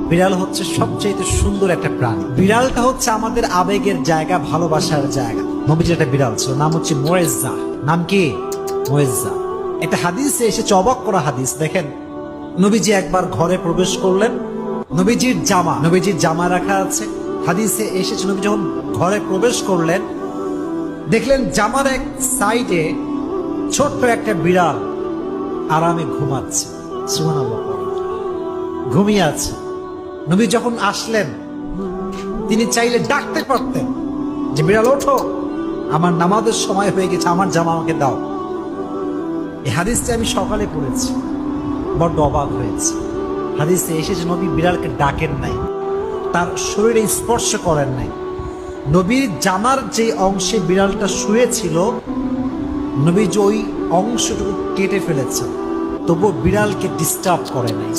বিড়াল হচ্ছে সবচেয়ে সুন্দর একটা প্রাণী। বিড়ালটা হচ্ছে আমাদের আবেগের জায়গা, ভালোবাসার জায়গা। নবীজির একটা বিড়াল ছিল, নাম হচ্ছে মুয়েজ্জা। নাম কি? মুয়েজ্জা। একটা হাদিসে এসেছে, অবাক করা হাদিস। দেখেন, নবীজি একবার ঘরে প্রবেশ করলেন, নবীজির জামা রাখা আছে। হাদিসে এসেছে, নবী যখন ঘরে প্রবেশ করলেন, দেখলেন জামার এক সাইডে ছোট্ট একটা বিড়াল আরামে ঘুমাচ্ছে। সুবহানাল্লাহ, ঘুমিয়ে আছে। নবী যখন আসলেন, তিনি চাইলে ডাকতে পারতেন যে বিড়াল ওঠো, আমার নামাজের সময় হয়ে গেছে, আমার জামা আমাকে দাও। এই হাদিসটা আমি সকালে পড়েছি, বড্ড অবাক হয়েছে। হাদিসে এসেছে নবী বিড়ালকে ডাকেন নাই, তার শরীরে স্পর্শ করেন নাই। নবীর জামার যে অংশে বিড়ালটা শুয়েছিল, নবী যে ওই অংশটুকু কেটে ফেলেছেন, তবুও বিড়ালকে ডিস্টার্ব করে নাই।